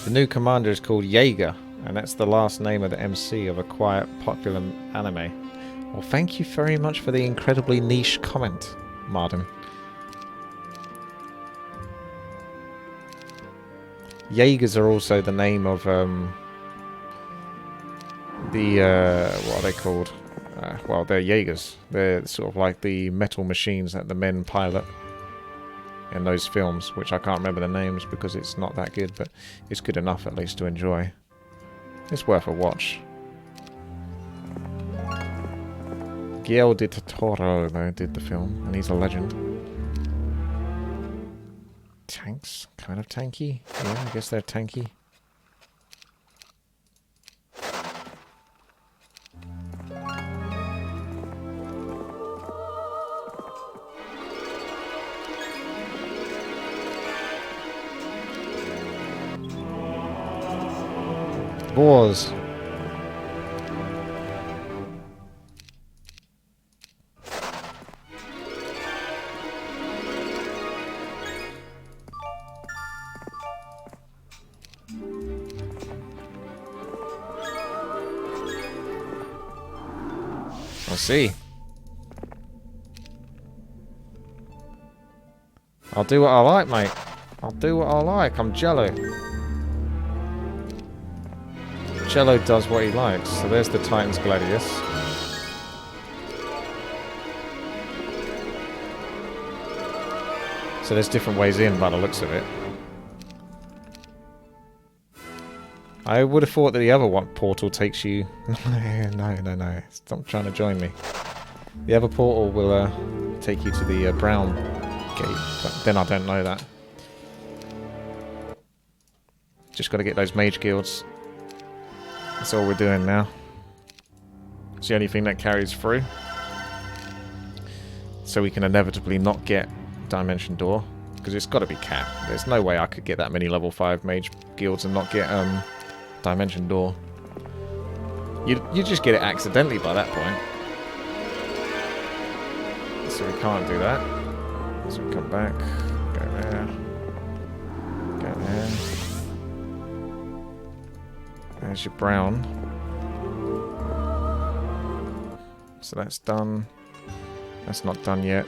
The new commander is called Jaeger. And that's the last name of the MC of a quite popular anime. Well, thank you very much for the incredibly niche comment, Martin. Jaegers are also the name of what are they called? Well, they're Jaegers. They're sort of like the metal machines that the men pilot in those films, which I can't remember the names because it's not that good, but it's good enough at least to enjoy. It's worth a watch. Guillermo del Toro, though, did the film, and he's a legend. Tanks? Kind of tanky? Yeah, I guess they're tanky. Boars. I see. I'll do what I like, mate. I'll do what I like. I'm Jello. Jello does what he likes. So there's the Titan's Gladius. So there's different ways in by the looks of it. I would have thought that the other one portal takes you... No. Stop trying to join me. The other portal will take you to the brown gate. But then I don't know that. Just got to get those mage guilds. That's all we're doing now. It's the only thing that carries through. So we can inevitably not get Dimension Door. Because it's got to be capped. There's no way I could get that many level 5 mage guilds and not get Dimension Door. You just get it accidentally by that point. So we can't do that. So we come back. Go there. Go there. There's your brown. So that's done. That's not done yet.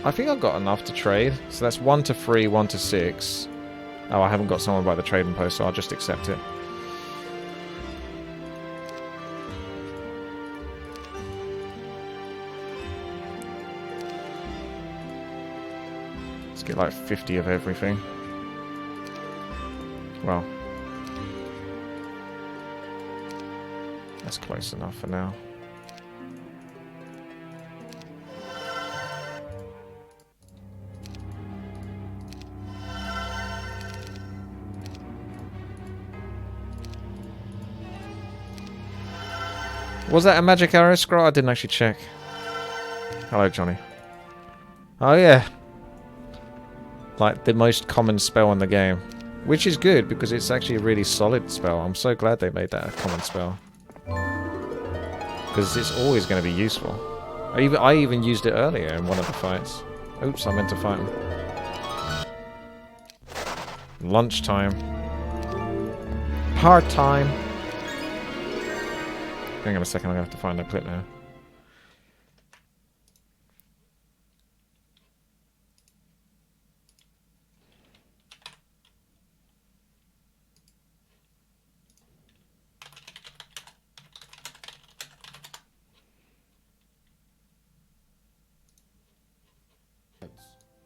I think I've got enough to trade. So that's 1 to 3, 1 to 6. Oh, I haven't got someone by the trading post, so I'll just accept it. Get like 50 of everything. Well, that's close enough for now. Was that a magic arrow scroll? I didn't actually check. Hello, Johnny. Oh, yeah. Like, the most common spell in the game. Which is good, because it's actually a really solid spell. I'm so glad they made that a common spell. Because it's always going to be useful. I even used it earlier in one of the fights. Oops, I meant to fight him. Lunchtime. Hard time. Hang on a second, I'm going to have to find that clip now.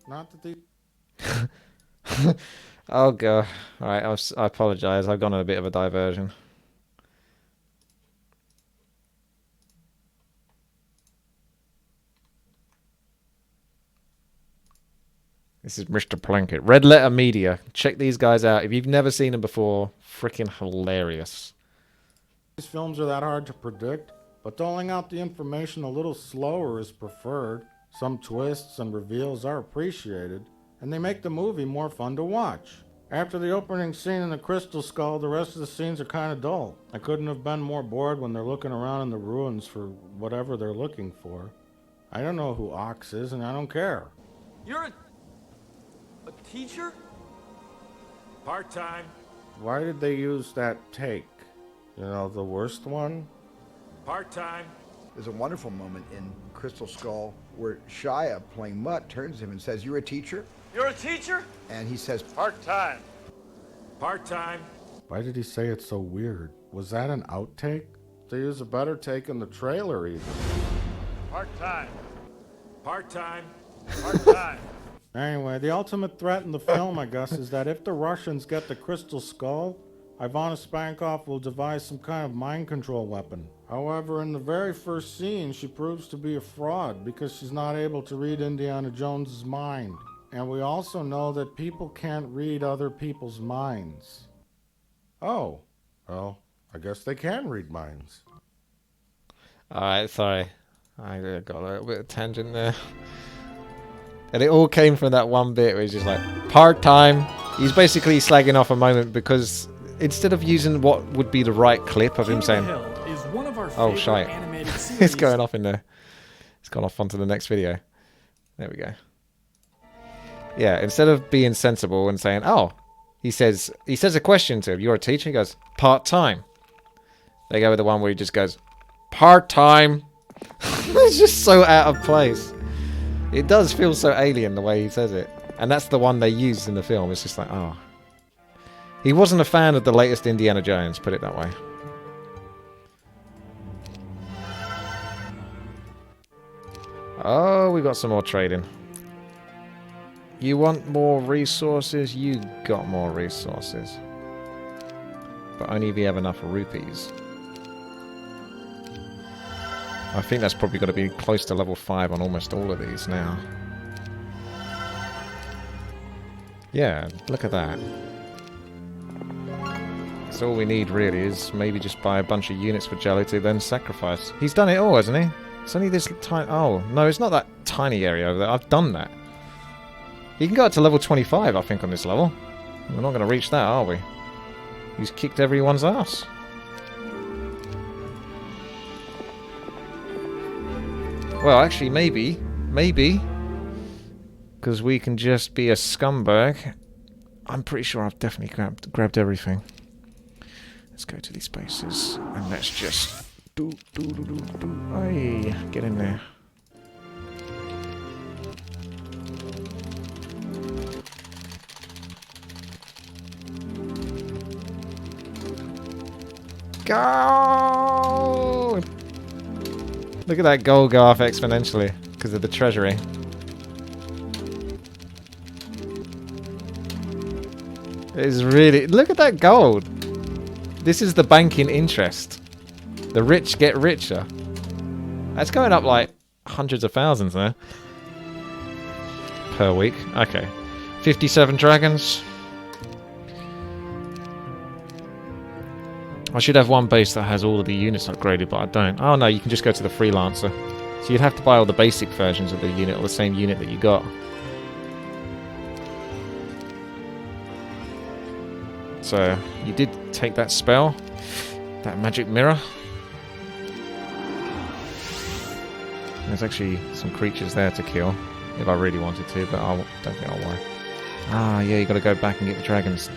Not that they... Oh god. Alright, I apologise. I've gone on a bit of a diversion. This is Mr. Plunkett. Red Letter Media. Check these guys out. If you've never seen them before, freaking hilarious. These films are that hard to predict, but doling out the information a little slower is preferred. Some twists and reveals are appreciated, and they make the movie more fun to watch. After the opening scene in the Crystal Skull, the rest of the scenes are kind of dull. I couldn't have been more bored when they're looking around in the ruins for whatever they're looking for. I don't know who Ox is, and I don't care. You're a teacher? Part-time. Why did they use that take? You know, the worst one? Part-time. There's a wonderful moment in Crystal Skull where Shia, playing Mutt, turns to him and says, "You're a teacher?" You're a teacher? And he says, Part-time. Part-time. Why did he say it so weird? Was that an outtake? They use a better take in the trailer even. Part-time. Part-time. Part-time. Anyway, the ultimate threat in the film, I guess, is that if the Russians get the Crystal Skull, Ivana Spankov will devise some kind of mind control weapon. However, in the very first scene, she proves to be a fraud because she's not able to read Indiana Jones's mind. And we also know that people can't read other people's minds. Oh, well, I guess they can read minds. Alright, sorry. I got a little bit of tangent there. And it all came from that one bit where he's just like, part-time. He's basically slagging off a moment because instead of using what would be the right clip of him saying, oh, shite. It's going off in there. It's gone off onto the next video. There we go. Yeah, instead of being sensible and saying, oh, he says a question to him. You're a teacher? He goes, part-time. They go with the one where he just goes, part-time. It's just so out of place. It does feel so alien the way he says it. And that's the one they used in the film. It's just like, oh. He wasn't a fan of the latest Indiana Jones, put it that way. Oh, we got some more trading. You want more resources? You got more resources. But only if you have enough rupees. I think that's probably got to be close to level 5 on almost all of these now. Yeah, look at that. So all we need really is maybe just buy a bunch of units for Jelly to then sacrifice. He's done it all, hasn't he? It's only this tiny... Oh, no, it's not that tiny area over there. I've done that. You can go up to level 25, I think, on this level. We're not going to reach that, are we? He's kicked everyone's ass. Well, actually, maybe. Maybe. Because we can just be a scumbag. I'm pretty sure I've definitely grabbed everything. Let's go to these spaces. And let's just... Hey, get in there. Go! Look at that gold go off exponentially because of the treasury. It's really... Look at that gold. This is the banking interest. The rich get richer. That's going up like hundreds of thousands now. Per week. Okay. 57 dragons. I should have one base that has all of the units upgraded, but I don't. Oh no, you can just go to the freelancer. So you'd have to buy all the basic versions of the unit, or the same unit that you got. So, you did take that spell. That magic mirror. There's actually some creatures there to kill, if I really wanted to, but I don't think I'll worry. Ah, yeah, you gotta go back and get the dragons.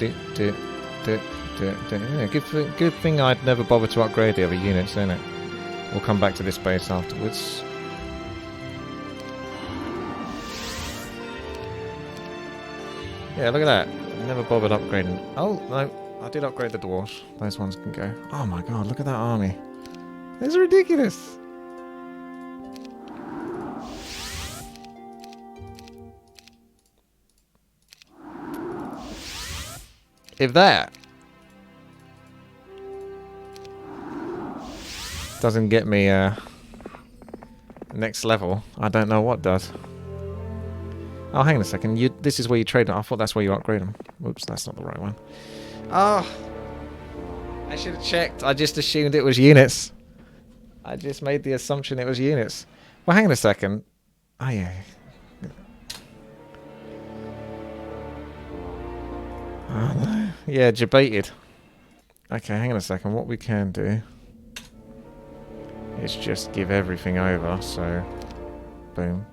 Yeah, good thing I'd never bothered to upgrade the other units, isn't it? We'll come back to this base afterwards. Yeah, look at that. Never bothered upgrading. Oh, no. I did upgrade the dwarves. Those ones can go. Oh my god, look at that army. It's ridiculous. If that doesn't get me next level, I don't know what does. Oh, hang on a second. This is where you trade them. I thought that's where you upgrade them. Whoops, that's not the right one. Oh, I should have checked. I just assumed it was units. I just made the assumption it was units. Well, hang on a second. Oh, yeah. Oh, no. Yeah, debated. Okay, hang on a second. What we can do is just give everything over, so... Boom.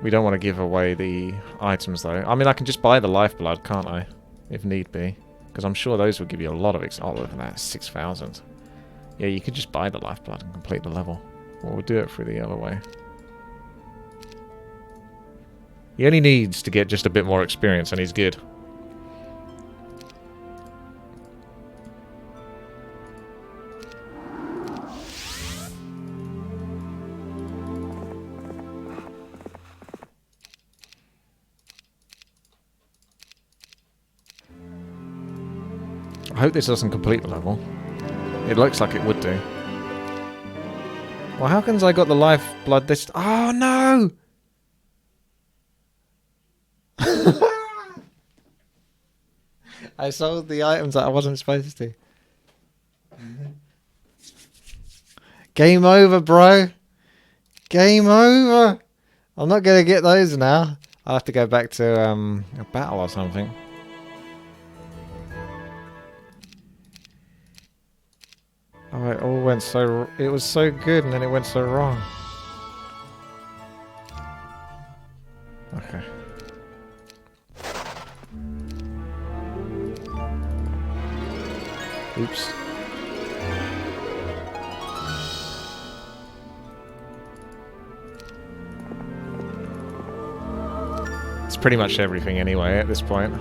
We don't want to give away the items, though. I mean, I can just buy the lifeblood, can't I? If need be. Because I'm sure those will give you a lot of... Oh, look at that. 6,000. Yeah, you could just buy the lifeblood and complete the level. Or we'll do it through the other way. He only needs to get just a bit more experience and he's good. I hope this doesn't complete the level. It looks like it would do. Well, how comes I got the lifeblood this... Oh, no! I sold the items that I wasn't supposed to. Game over, bro. Game over. I'm not going to get those now. I'll have to go back to a battle or something. Oh, it all went so... It was so good and then it went so wrong. Okay. Oops. It's pretty much everything anyway at this point.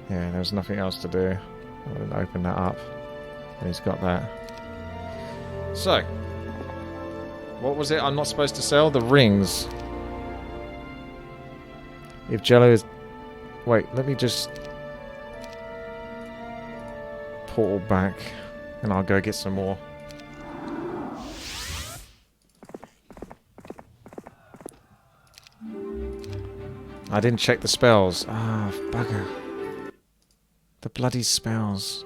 Yeah, there's nothing else to do. I'm going to open that up. And he's got that. So. What was it I'm not supposed to sell? The rings. If Jello is... Wait, let me just... portal back. And I'll go get some more. I didn't check the spells. Ah, bugger. The bloody spells.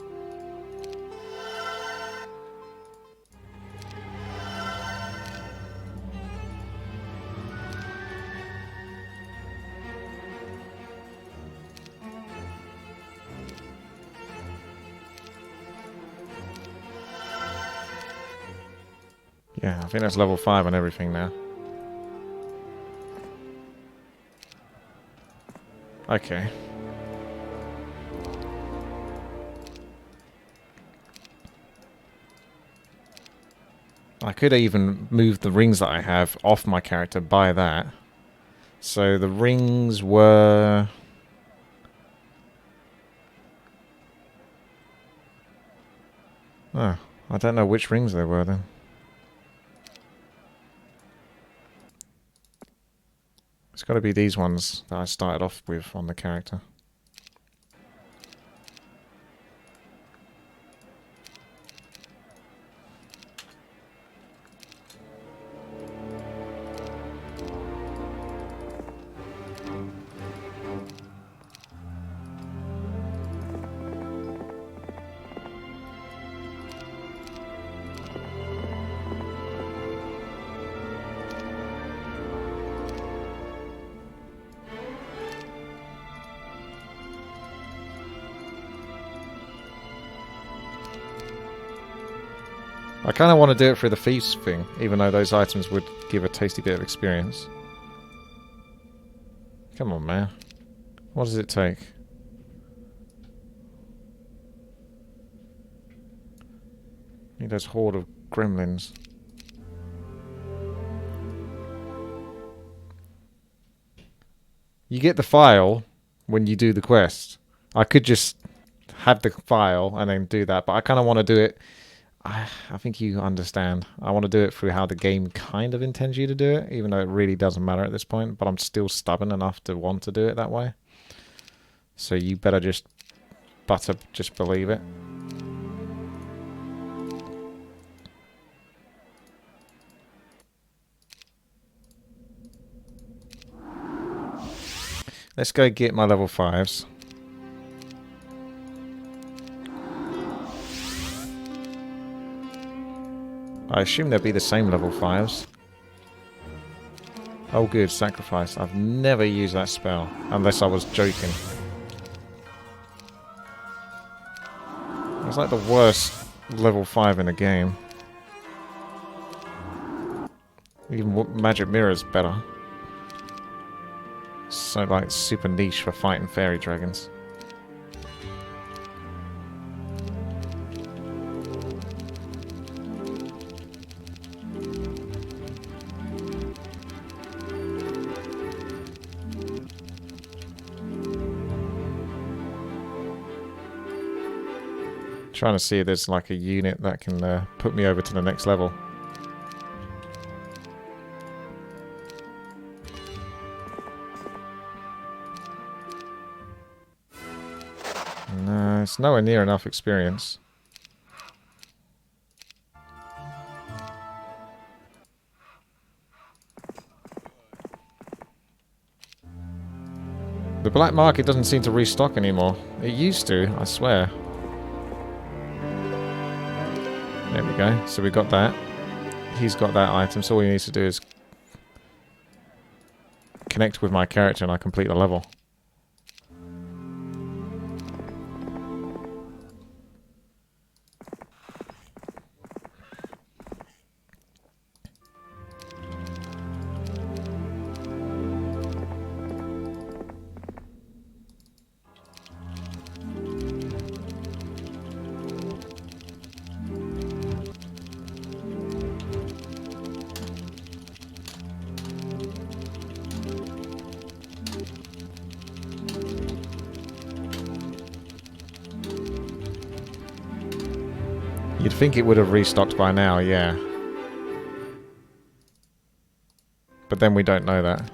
Yeah, I think that's level 5 on everything now. Okay. I could even move the rings that I have off my character by that. So the rings were... Oh, I don't know which rings they were then. It's got to be these ones that I started off with on the character. I kind of want to do it through the feast thing, even though those items would give a tasty bit of experience. Come on, man. What does it take? Need those horde of gremlins. You get the file when you do the quest. I could just have the file and then do that, but I kind of want to do it... I think you understand. I want to do it through how the game kind of intends you to do it, even though it really doesn't matter at this point, but I'm still stubborn enough to want to do it that way. So you better just believe it. Let's go get my level 5s. I assume they'll be the same level 5s. Oh good, sacrifice. I've never used that spell, unless I was joking. It's like the worst level 5 in the game. Even Magic Mirror's better. So like super niche for fighting fairy dragons. Trying to see if there's like a unit that can put me over to the next level. No, it's nowhere near enough experience. The black market doesn't seem to restock anymore. It used to, I swear. There we go. So we got that. He's got that item, so all he needs to do is connect with my character and I complete the level. You'd think it would have restocked by now, yeah. But then we don't know that.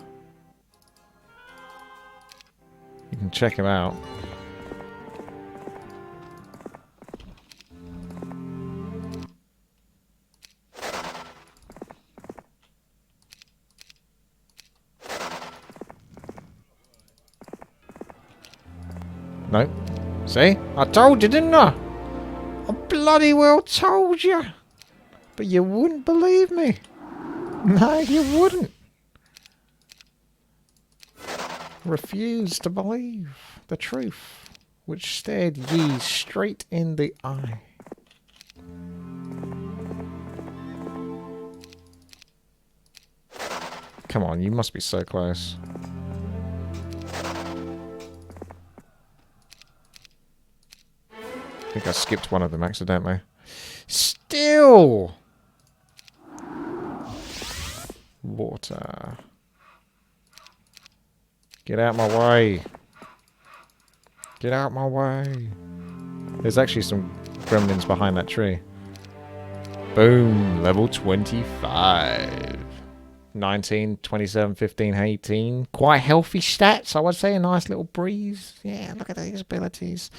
You can check him out. No. See? I told you, didn't I? I bloody well told you. But you wouldn't believe me. No, you wouldn't. Refuse to believe the truth, which stared ye straight in the eye. Come on, you must be so close. I think I skipped one of them accidentally. Still! Water. Get out my way. Get out my way. There's actually some gremlins behind that tree. Boom. Level 25. 19, 27, 15, 18. Quite healthy stats, I would say. A nice little breeze. Yeah, look at these abilities.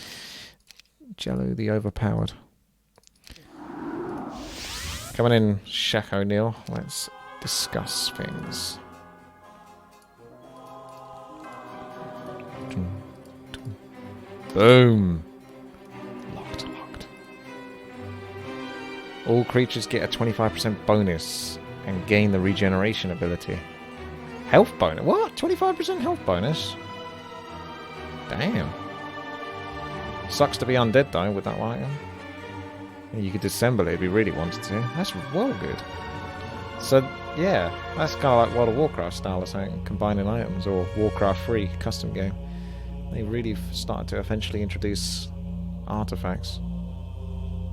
Jello the overpowered. Coming in, Shaq O'Neal. Let's discuss things. Boom. Locked. All creatures get a 25% bonus and gain the regeneration ability. Health bonus? What? 25% health bonus? Damn. Sucks to be undead though with that item. You could disassemble it if you really wanted to. That's well good. So yeah, that's kind of like World of Warcraft style of saying combining items, or Warcraft 3 custom game. They really started to eventually introduce artifacts.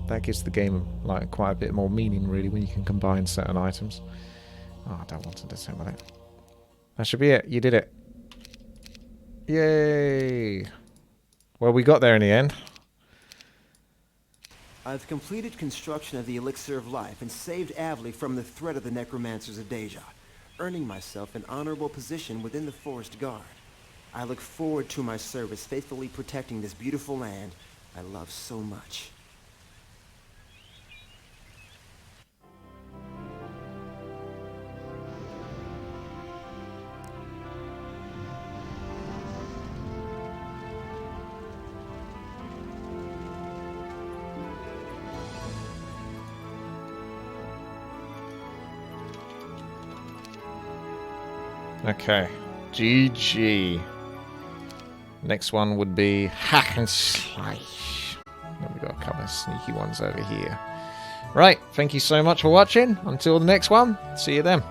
That gives the game like quite a bit more meaning really when you can combine certain items. Oh, I don't want to disassemble it. That should be it. You did it. Yay! Well, we got there in the end. I've completed construction of the Elixir of Life and saved Avley from the threat of the Necromancers of Deja, earning myself an honorable position within the Forest Guard. I look forward to my service faithfully protecting this beautiful land I love so much. Okay, GG. Next one would be Hack and Slash. Then we've got a couple of sneaky ones over here. Right, thank you so much for watching. Until the next one, see you then.